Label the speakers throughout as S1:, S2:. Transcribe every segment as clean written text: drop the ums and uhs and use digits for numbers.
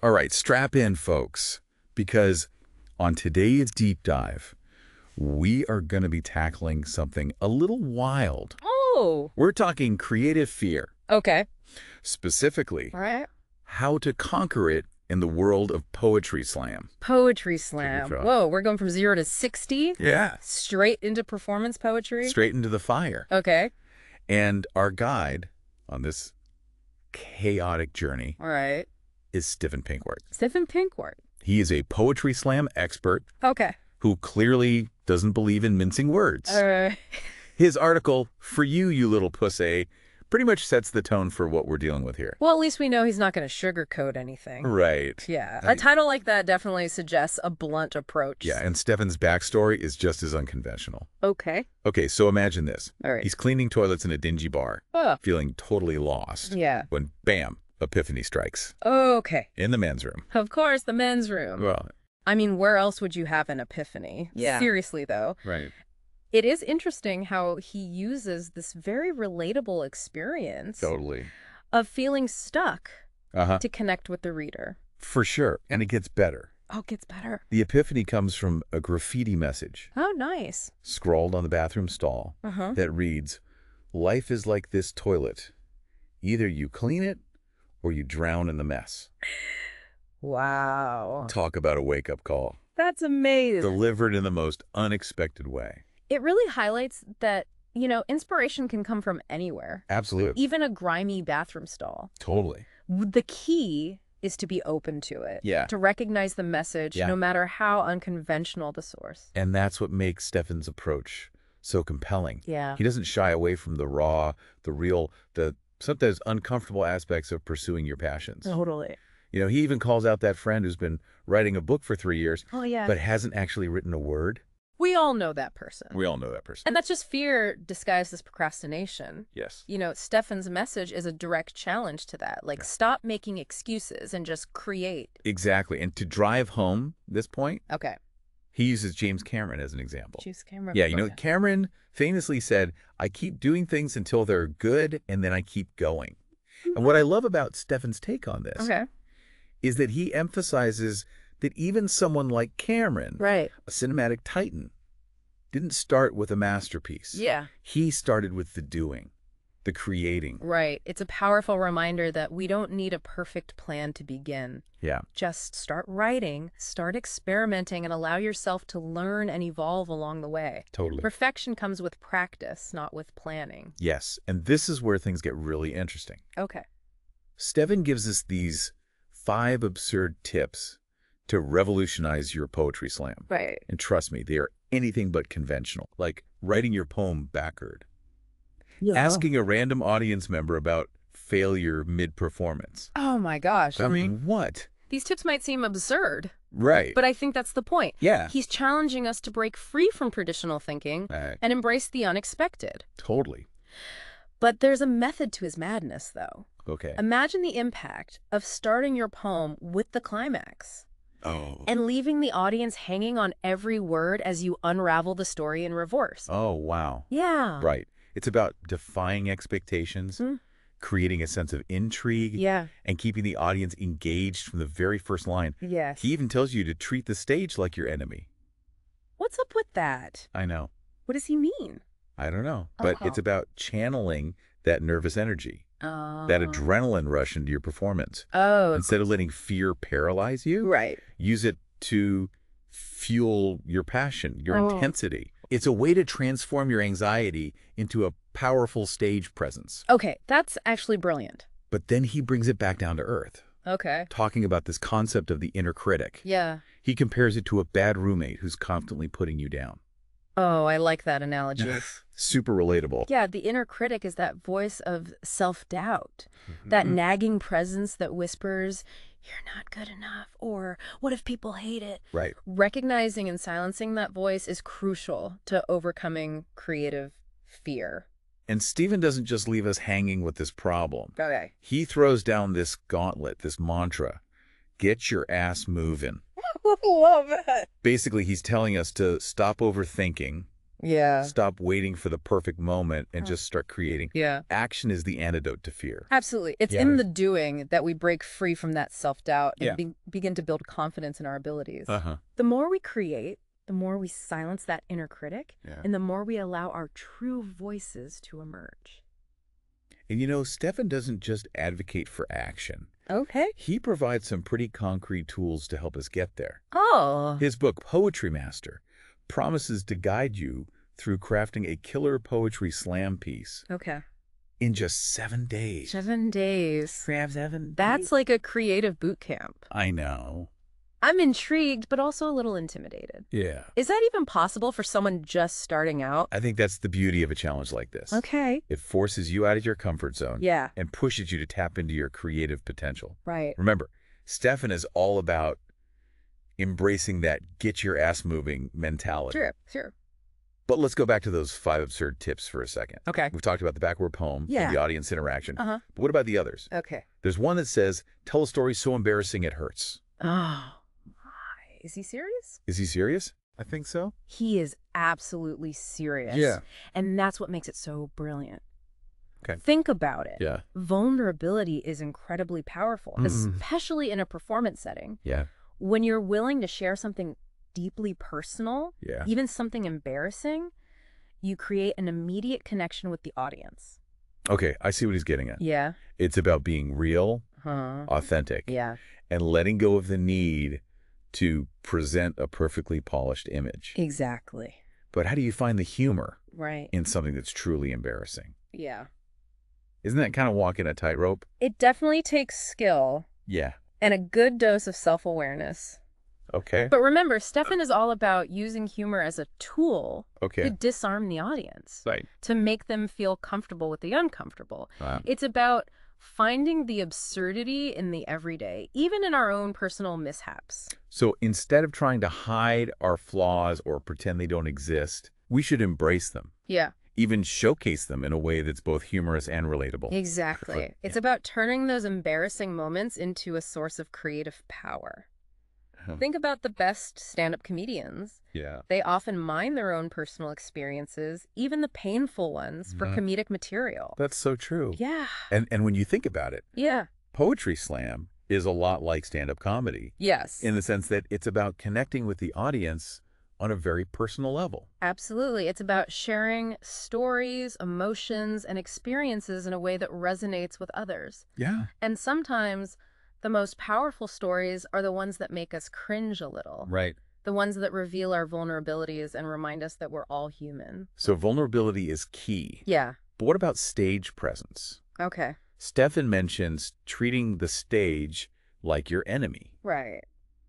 S1: All right, strap in, folks, because on today's deep dive, we are going to be tackling something a little wild.
S2: Oh.
S1: We're talking creative fear.
S2: Okay.
S1: Specifically,
S2: All right.
S1: how to conquer it in the world of poetry slam.
S2: Poetry slam. Whoa, we're going from 0 to 60?
S1: Yeah.
S2: Straight into performance poetry?
S1: Straight into the fire.
S2: Okay.
S1: And our guide on this chaotic journey
S2: All right.
S1: is Stephen Pinkwart.
S2: Stephen Pinkwart.
S1: He is a poetry slam expert
S2: Okay.
S1: who clearly doesn't believe in mincing words. His article, For You, You Little Pussy, pretty much sets the tone for what we're dealing with here.
S2: Well, at least we know he's not going to sugarcoat anything.
S1: Right.
S2: Yeah. A title like that definitely suggests a blunt approach.
S1: Yeah, and Stephen's backstory is just as unconventional.
S2: Okay.
S1: Okay, so imagine this.
S2: All right.
S1: He's cleaning toilets in a dingy bar, feeling totally lost.
S2: Yeah.
S1: When, bam, epiphany strikes.
S2: Okay.
S1: In the men's room.
S2: Of course, the men's room.
S1: Well,
S2: I mean, where else would you have an epiphany?
S3: Yeah.
S2: Seriously, though.
S1: right.
S2: It is interesting how he uses this very relatable experience
S1: Totally.
S2: of feeling stuck
S1: Uh-huh.
S2: to connect with the reader.
S1: For sure. And it gets better.
S2: Oh, it gets better.
S1: The epiphany comes from a graffiti message
S2: Oh, nice.
S1: scrawled on the bathroom stall that reads, "Life is like this toilet. Either you clean it or you drown in the mess."
S2: Wow.
S1: Talk about a wake-up call.
S2: That's amazing.
S1: Delivered in the most unexpected way.
S2: It really highlights that, you know, inspiration can come from anywhere.
S1: Absolutely.
S2: Even a grimy bathroom stall.
S1: Totally.
S2: The key is to be open to it.
S1: Yeah.
S2: To recognize the message,
S1: Yeah.
S2: no matter how unconventional the source.
S1: And that's what makes Stephen's approach so compelling.
S2: Yeah.
S1: He doesn't shy away from the raw, the real, the sometimes uncomfortable aspects of pursuing your passions.
S2: Totally.
S1: You know, he even calls out that friend who's been writing a book for 3 years,
S2: Oh, yeah.
S1: but hasn't actually written a word.
S2: We all know that person.
S1: We all know that person.
S2: And that's just fear disguised as procrastination.
S1: Yes.
S2: You know, Stephen's message is a direct challenge to that. Like, stop making excuses and just create.
S1: Exactly. And to drive home this point,
S2: Okay.
S1: he uses James Cameron as an example.
S2: Choose camera.
S1: Yeah, you know,
S2: Okay.
S1: Cameron famously said, "I keep doing things until they're good, and then I keep going." And what I love about Stephen's take on this
S2: Okay.
S1: is that he emphasizes that even someone like Cameron,
S2: Right.
S1: a cinematic titan, didn't start with a masterpiece.
S2: Yeah.
S1: He started with the doing, the creating.
S2: Right. It's a powerful reminder that we don't need a perfect plan to begin.
S1: Yeah.
S2: Just start writing, start experimenting, and allow yourself to learn and evolve along the way.
S1: Totally.
S2: Perfection comes with practice, not with planning.
S1: Yes. And this is where things get really interesting.
S2: Okay.
S1: Stephen gives us these 5 absurd tips to revolutionize your poetry slam.
S2: Right.
S1: And trust me, they are anything but conventional, like writing your poem backward, asking a random audience member about failure mid-performance.
S2: Oh my gosh.
S1: I mean, what?
S2: These tips might seem absurd,
S1: Right.
S2: but I think that's the point.
S1: Yeah.
S2: He's challenging us to break free from traditional thinking and embrace the unexpected.
S1: Totally.
S2: But there's a method to his madness, though.
S1: Okay.
S2: Imagine the impact of starting your poem with the climax
S1: Oh.
S2: and leaving the audience hanging on every word as you unravel the story in reverse.
S1: Oh, wow.
S2: Yeah.
S1: Right. It's about defying expectations, creating a sense of intrigue,
S2: Yeah.
S1: and keeping the audience engaged from the very first line.
S2: Yes.
S1: He even tells you to treat the stage like your enemy.
S2: What's up with that?
S1: I know.
S2: What does he mean?
S1: I don't know. But it's about channeling that nervous energy, that adrenaline rush into your performance.
S2: Oh.
S1: Instead of letting fear paralyze you,
S2: Right.
S1: use it to fuel your passion, your intensity. It's a way to transform your anxiety into a powerful stage presence.
S2: Okay, that's actually brilliant.
S1: But then he brings it back down to earth,
S2: Okay.
S1: talking about this concept of the inner critic.
S2: Yeah.
S1: He compares it to a bad roommate who's constantly putting you down.
S2: Oh, I like that analogy.
S1: Super relatable.
S2: Yeah, the inner critic is that voice of self-doubt, that nagging presence that whispers, "You're not good enough," or "What if people hate it?"
S1: Right.
S2: Recognizing and silencing that voice is crucial to overcoming creative fear.
S1: And Stephen doesn't just leave us hanging with this problem.
S2: Okay.
S1: He throws down this gauntlet, this mantra, get your ass moving.
S2: Love it.
S1: Basically, he's telling us to stop overthinking,
S2: Yeah.
S1: Stop waiting for the perfect moment and just start creating.
S2: Yeah.
S1: Action is the antidote to fear.
S2: Absolutely. It's in the doing that we break free from that self-doubt and begin to build confidence in our abilities. The more we create, the more we silence that inner critic, and the more we allow our true voices to emerge.
S1: And you know, Stefan doesn't just advocate for action.
S2: Okay.
S1: He provides some pretty concrete tools to help us get there.
S2: Oh.
S1: His book, Poetry Master, promises to guide you through crafting a killer poetry slam piece.
S2: Okay.
S1: In just 7 days.
S2: 7 days.
S1: Grab 7 days.
S2: That's like a creative boot camp.
S1: I know.
S2: I'm intrigued, but also a little intimidated.
S1: Yeah.
S2: Is that even possible for someone just starting out?
S1: I think that's the beauty of a challenge like this.
S2: Okay.
S1: It forces you out of your comfort zone.
S2: Yeah.
S1: And pushes you to tap into your creative potential.
S2: Right.
S1: Remember, Stefan is all about embracing that get your ass moving mentality.
S2: Sure.
S1: But let's go back to those 5 absurd tips for a second.
S2: Okay.
S1: We've talked about the backward poem and the audience interaction. But what about the others?
S2: Okay.
S1: There's one that says, tell a story so embarrassing it hurts.
S2: Oh. Is he serious?
S1: Is he serious? I think so.
S2: He is absolutely serious.
S1: Yeah.
S2: And that's what makes it so brilliant.
S1: Okay.
S2: Think about it.
S1: Yeah.
S2: Vulnerability is incredibly powerful, especially in a performance setting.
S1: Yeah.
S2: When you're willing to share something deeply personal, even something embarrassing, you create an immediate connection with the audience.
S1: Okay, I see what he's getting at.
S2: Yeah.
S1: It's about being real, authentic, and letting go of the need to present a perfectly polished image.
S2: Exactly.
S1: But how do you find the humor
S2: in
S1: something that's truly embarrassing?
S2: Yeah.
S1: Isn't that kind of walking a tightrope?
S2: It definitely takes skill.
S1: Yeah.
S2: And a good dose of self-awareness.
S1: Okay.
S2: But remember, Stefan is all about using humor as a tool to disarm the audience.
S1: Right.
S2: To make them feel comfortable with the uncomfortable.
S1: Wow.
S2: It's about finding the absurdity in the everyday, even in our own personal mishaps.
S1: So instead of trying to hide our flaws or pretend they don't exist, we should embrace them.
S2: Yeah.
S1: Even showcase them in a way that's both humorous and relatable.
S2: Exactly. It's about turning those embarrassing moments into a source of creative power. Think about the best stand-up comedians.
S1: Yeah.
S2: They often mine their own personal experiences, even the painful ones, for comedic material.
S1: That's so true.
S2: Yeah.
S1: And when you think about it,
S2: Yeah.
S1: Poetry Slam is a lot like stand-up comedy.
S2: Yes.
S1: In the sense that it's about connecting with the audience on a very personal level.
S2: Absolutely. It's about sharing stories, emotions, and experiences in a way that resonates with others.
S1: Yeah.
S2: And sometimes the most powerful stories are the ones that make us cringe a little.
S1: Right.
S2: The ones that reveal our vulnerabilities and remind us that we're all human.
S1: So vulnerability is key.
S2: Yeah.
S1: But what about stage presence?
S2: Okay.
S1: Stefan mentions treating the stage like your enemy.
S2: Right.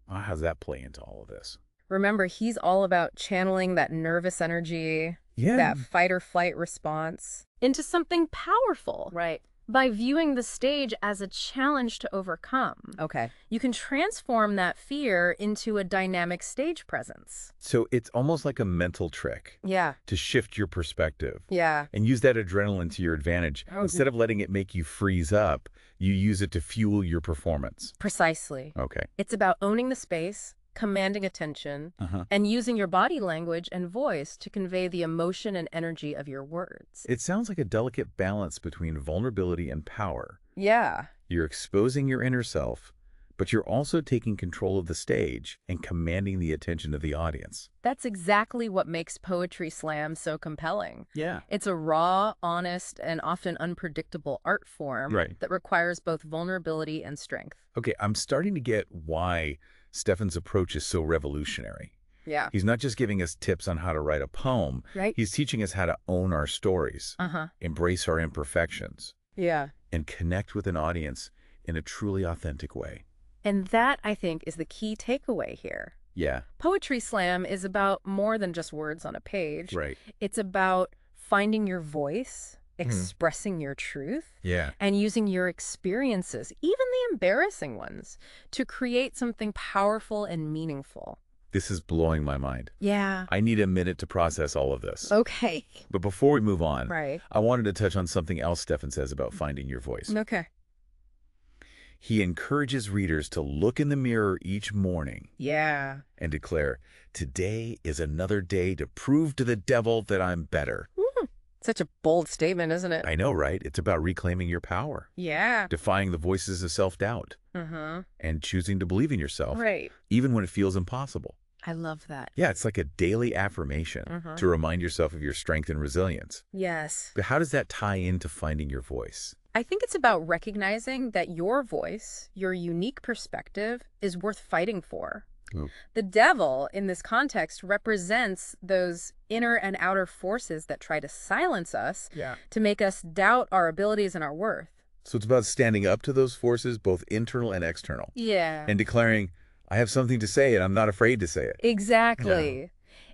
S1: How does that play into all of this?
S2: Remember, he's all about channeling that nervous energy, that fight or flight response, into something powerful. Right. By viewing the stage as a challenge to overcome. Okay. You can transform that fear into a dynamic stage presence.
S1: So it's almost like a mental trick.
S2: Yeah.
S1: To shift your perspective.
S2: Yeah.
S1: And use that adrenaline to your advantage. Instead of letting it make you freeze up, you use it to fuel your performance.
S2: Precisely.
S1: Okay.
S2: It's about owning the space, commanding attention, and using your body language and voice to convey the emotion and energy of your words.
S1: It sounds like a delicate balance between vulnerability and power.
S2: Yeah.
S1: You're exposing your inner self, but you're also taking control of the stage and commanding the attention of the audience.
S2: That's exactly what makes Poetry Slam so compelling.
S1: Yeah.
S2: It's a raw, honest, and often unpredictable art form that requires both vulnerability and strength.
S1: Okay, I'm starting to get why Stefan's approach is so revolutionary.
S2: Yeah.
S1: He's not just giving us tips on how to write a poem.
S2: Right.
S1: He's teaching us how to own our stories, embrace our imperfections, and connect with an audience in a truly authentic way.
S2: And that, I think, is the key takeaway here.
S1: Yeah.
S2: Poetry Slam is about more than just words on a page.
S1: Right.
S2: It's about finding your voice, expressing your truth, and using your experiences, even the embarrassing ones, to create something powerful and meaningful.
S1: This is blowing my mind.
S2: Yeah.
S1: I need a minute to process all of this.
S2: Okay.
S1: But before we move on,
S2: Right.
S1: I wanted to touch on something else Stefan says about finding your voice.
S2: Okay.
S1: He encourages readers to look in the mirror each morning.
S2: Yeah.
S1: And declare, today is another day to prove to the devil that I'm better.
S2: Such a bold statement, isn't it?
S1: I know, right? It's about reclaiming your power.
S2: Yeah.
S1: Defying the voices of self-doubt. And choosing to believe in yourself.
S2: Right.
S1: Even when it feels impossible.
S2: I love that.
S1: Yeah, it's like a daily affirmation to remind yourself of your strength and resilience.
S2: Yes.
S1: But how does that tie into finding your voice?
S2: I think it's about recognizing that your voice, your unique perspective, is worth fighting for. The devil, in this context, represents those inner and outer forces that try to silence us, to make us doubt our abilities and our worth.
S1: So it's about standing up to those forces, both internal and external.
S2: Yeah.
S1: And declaring, I have something to say and I'm not afraid to say it.
S2: Exactly.
S1: Yeah.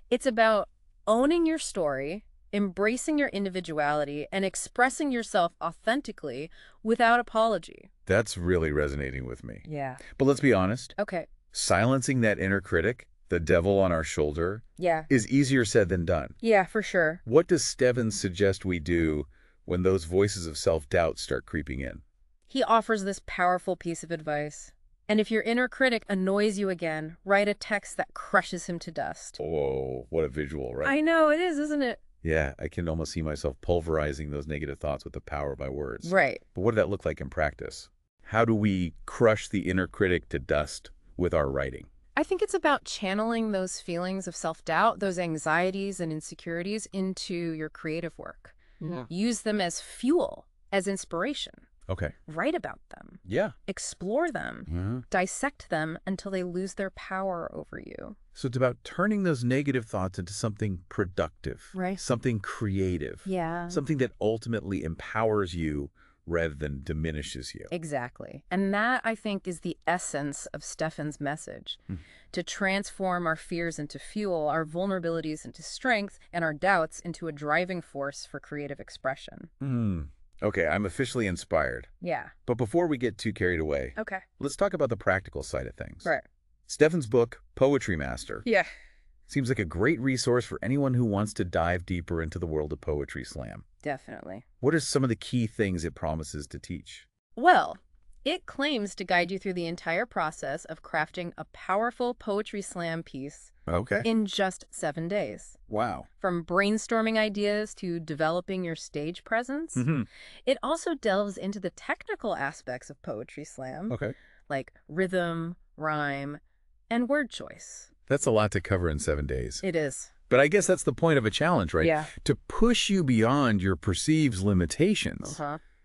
S2: It's about owning your story, embracing your individuality, and expressing yourself authentically without apology.
S1: That's really resonating with me.
S2: Yeah.
S1: But let's be honest.
S2: Okay.
S1: Silencing that inner critic, the devil on our shoulder, is easier said than done.
S2: Yeah, for sure.
S1: What does Stebbins suggest we do when those voices of self-doubt start creeping in?
S2: He offers this powerful piece of advice. And if your inner critic annoys you again, write a text that crushes him to dust.
S1: Oh, what a visual, right?
S2: I know, it is, isn't it?
S1: Yeah, I can almost see myself pulverizing those negative thoughts with the power of my words.
S2: Right.
S1: But what did that look like in practice? How do we crush the inner critic to dust with our writing?
S2: I think it's about channeling those feelings of self-doubt, those anxieties and insecurities into your creative work. Use them as fuel, as inspiration.
S1: Okay.
S2: Write about them.
S1: Yeah.
S2: Explore them. Dissect them until they lose their power over you.
S1: So it's about turning those negative thoughts into something productive.
S2: Right.
S1: Something creative.
S2: Yeah.
S1: Something that ultimately empowers you rather than diminishes you.
S2: Exactly. And that, I think, is the essence of Stefan's message. To transform our fears into fuel, our vulnerabilities into strength, and our doubts into a driving force for creative expression.
S1: Okay, I'm officially inspired.
S2: Yeah.
S1: But before we get too carried away, let's talk about the practical side of things.
S2: Right.
S1: Stefan's book, Poetry Master,
S2: Yeah.
S1: seems like a great resource for anyone who wants to dive deeper into the world of Poetry Slam.
S2: Definitely.
S1: What are some of the key things it promises to teach?
S2: Well, it claims to guide you through the entire process of crafting a powerful Poetry Slam piece in just 7 days.
S1: Wow.
S2: From brainstorming ideas to developing your stage presence. It also delves into the technical aspects of Poetry Slam, like rhythm, rhyme, and word choice.
S1: That's a lot to cover in 7 days.
S2: It is.
S1: But I guess that's the point of a challenge, right?
S2: Yeah.
S1: To push you beyond your perceived limitations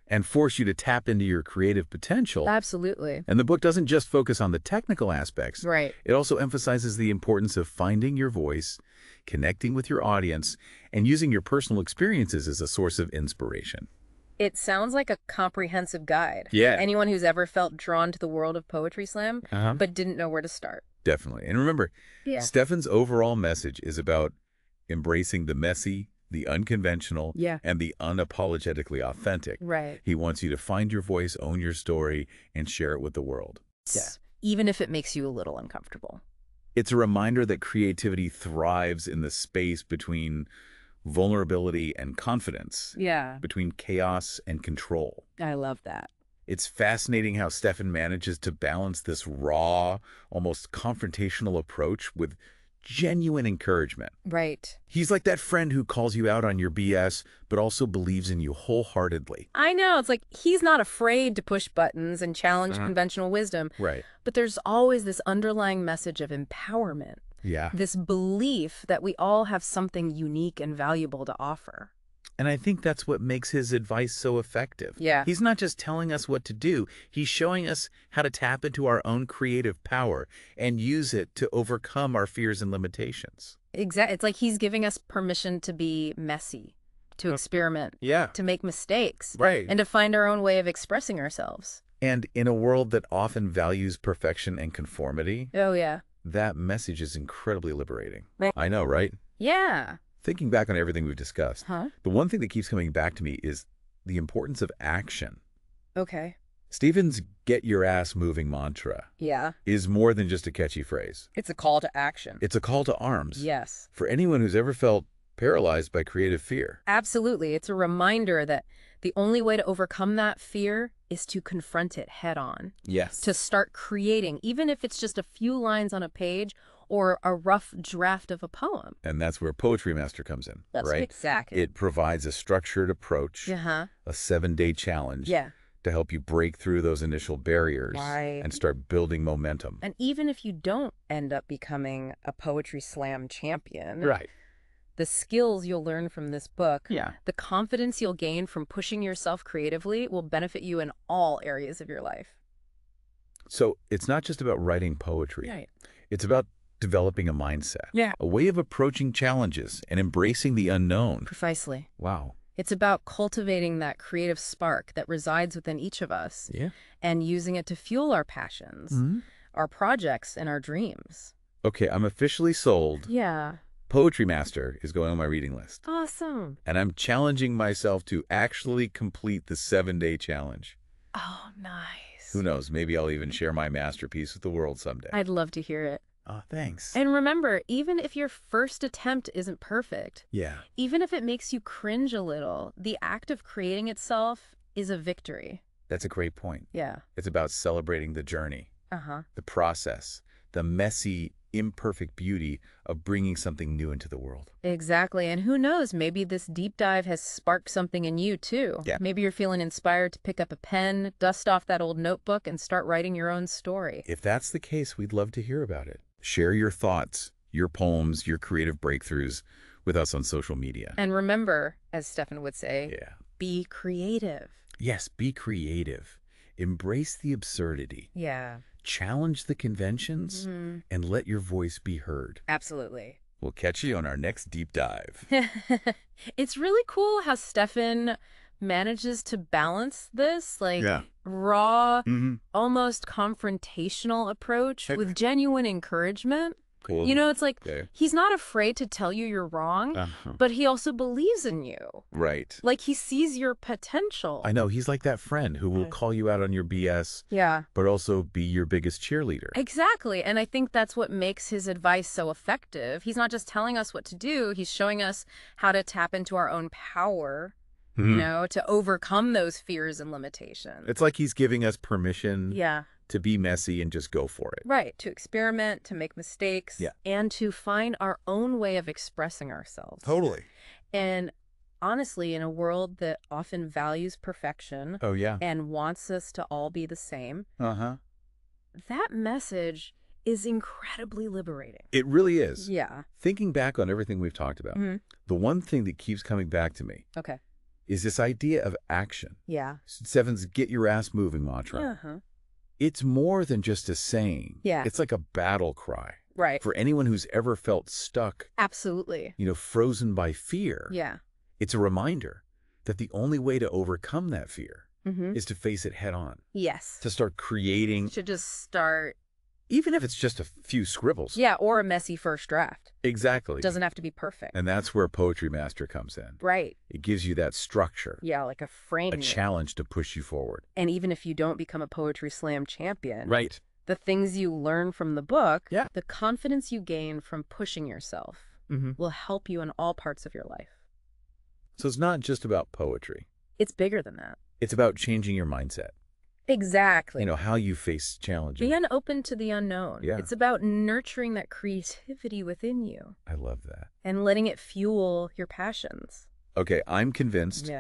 S1: and force you to tap into your creative potential.
S2: Absolutely.
S1: And the book doesn't just focus on the technical aspects.
S2: Right.
S1: It also emphasizes the importance of finding your voice, connecting with your audience, and using your personal experiences as a source of inspiration.
S2: It sounds like a comprehensive guide.
S1: Yeah.
S2: Anyone who's ever felt drawn to the world of Poetry Slam, but didn't know where to start.
S1: Definitely. And remember, Stefan's overall message is about embracing the messy, the unconventional, and the unapologetically authentic.
S2: Right.
S1: He wants you to find your voice, own your story, and share it with the world.
S2: Yeah. Even if it makes you a little uncomfortable.
S1: It's a reminder that creativity thrives in the space between vulnerability and confidence.
S2: Yeah.
S1: Between chaos and control.
S2: I love that.
S1: It's fascinating how Stefan manages to balance this raw, almost confrontational approach with genuine encouragement.
S2: Right.
S1: He's like that friend who calls you out on your BS, but also believes in you wholeheartedly.
S2: I know. It's like he's not afraid to push buttons and challenge conventional wisdom.
S1: Right.
S2: But there's always this underlying message of empowerment.
S1: Yeah.
S2: This belief that we all have something unique and valuable to offer.
S1: And I think that's what makes his advice so effective.
S2: Yeah.
S1: He's not just telling us what to do. He's showing us how to tap into our own creative power and use it to overcome our fears and limitations.
S2: Exactly. It's like he's giving us permission to be messy, to experiment, to make mistakes, and to find our own way of expressing ourselves.
S1: And in a world that often values perfection and conformity, that message is incredibly liberating.
S2: Right.
S1: I know, right?
S2: Yeah.
S1: Thinking back on everything we've discussed, the one thing that keeps coming back to me is the importance of action.
S2: Okay.
S1: Stephen's get your ass moving mantra is more than just a catchy phrase.
S2: It's a call to action.
S1: It's a call to arms.
S2: Yes.
S1: For anyone who's ever felt paralyzed by creative fear.
S2: Absolutely. It's a reminder that The only way to overcome that fear is to confront it head on.
S1: Yes.
S2: To start creating, even if it's just a few lines on a page or a rough draft of a poem.
S1: And that's where Poetry Master comes in, right?
S2: Exactly.
S1: It provides a structured approach, a 7-day challenge to help you break through those initial barriers and start building momentum.
S2: And even if you don't end up becoming a Poetry Slam champion, the skills you'll learn from this book, the confidence you'll gain from pushing yourself creatively will benefit you in all areas of your life.
S1: So it's not just about writing poetry. It's about developing a mindset, a way of approaching challenges and embracing the unknown.
S2: Precisely.
S1: Wow.
S2: It's about cultivating that creative spark that resides within each of us and using it to fuel our passions, our projects, and our dreams.
S1: Okay, I'm officially sold. Poetry Master is going on my reading list.
S2: Awesome.
S1: And I'm challenging myself to actually complete the 7-day challenge.
S2: Oh, nice.
S1: Who knows? Maybe I'll even share my masterpiece with the world someday.
S2: I'd love to hear it.
S1: Oh, thanks.
S2: And remember, even if your first attempt isn't perfect, even if it makes you cringe a little, the act of creating itself is a victory.
S1: That's a great point.
S2: Yeah.
S1: It's about celebrating the journey, the process, the messy, imperfect beauty of bringing something new into the world.
S2: Exactly. And who knows, maybe this deep dive has sparked something in you too. Maybe you're feeling inspired to pick up a pen, dust off that old notebook, and start writing your own story.
S1: If that's the case, we'd love to hear about it. Share your thoughts, your poems, your creative breakthroughs with us on social media.
S2: And remember, as Stefan would say, be creative.
S1: Yes, be creative. Embrace the absurdity. Challenge the conventions and let your voice be heard.
S2: Absolutely.
S1: We'll catch you on our next deep dive.
S2: It's really cool how Stefan manages to balance this, like, raw, almost confrontational approach with genuine encouragement.
S1: Cool.
S2: You know, it's like he's not afraid to tell you you're wrong, but he also believes in you.
S1: Right.
S2: Like he sees your potential.
S1: I know. He's like that friend who will call you out on your BS, but also be your biggest cheerleader.
S2: Exactly. And I think that's what makes his advice so effective. He's not just telling us what to do. He's showing us how to tap into our own power, you know, to overcome those fears and limitations.
S1: It's like he's giving us permission to be messy and just go for it.
S2: Right. To experiment, to make mistakes, and to find our own way of expressing ourselves.
S1: Totally.
S2: And honestly, in a world that often values perfection and wants us to all be the same, that message is incredibly liberating.
S1: It really is.
S2: Yeah.
S1: Thinking back on everything we've talked about, the one thing that keeps coming back to me is this idea of action. Stefan's get your ass moving mantra. It's more than just a saying. It's like a battle cry. For anyone who's ever felt stuck.
S2: Absolutely.
S1: You know, frozen by fear. It's a reminder that the only way to overcome that fear is to face it head on. To start creating.
S2: To just start.
S1: Even if it's just a few scribbles.
S2: Or a messy first draft.
S1: Exactly.
S2: It doesn't have to be perfect.
S1: And that's where Poetry Master comes in. It gives you that structure.
S2: Like a frame.
S1: A challenge to push you forward.
S2: And even if you don't become a Poetry Slam champion.
S1: Right.
S2: The things you learn from the book, the confidence you gain from pushing yourself will help you in all parts of your life.
S1: So it's not just about poetry.
S2: It's bigger than that.
S1: It's about changing your mindset.
S2: Exactly.
S1: You know, how you face challenges.
S2: Being open to the unknown. It's about nurturing that creativity within you.
S1: I love that.
S2: And letting it fuel your passions.
S1: Okay, I'm convinced.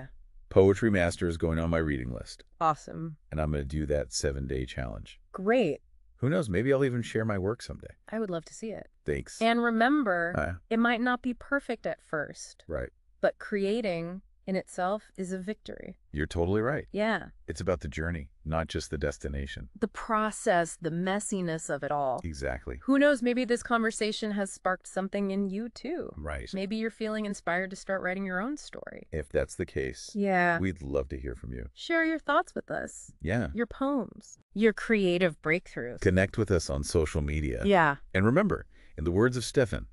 S1: Poetry Master is going on my reading list.
S2: Awesome.
S1: And I'm going to do that 7-day challenge.
S2: Great.
S1: Who knows? Maybe I'll even share my work someday.
S2: I would love to see it.
S1: Thanks.
S2: And remember, it might not be perfect at first.
S1: Right.
S2: But creating in itself is a victory.
S1: You're totally right.
S2: Yeah.
S1: It's about the journey, not just the destination.
S2: The process, the messiness of it all.
S1: Exactly.
S2: Who knows, maybe this conversation has sparked something in you too.
S1: Right.
S2: Maybe you're feeling inspired to start writing your own story.
S1: If that's the case, we'd love to hear from you.
S2: Share your thoughts with us. Your poems. Your creative breakthroughs.
S1: Connect with us on social media. And remember, in the words of Stefan,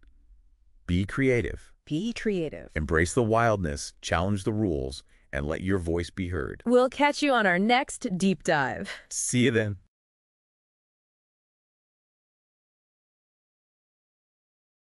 S1: be creative.
S2: Be creative.
S1: Embrace the wildness, challenge the rules, and let your voice be heard.
S2: We'll catch you on our next deep dive.
S1: See you then.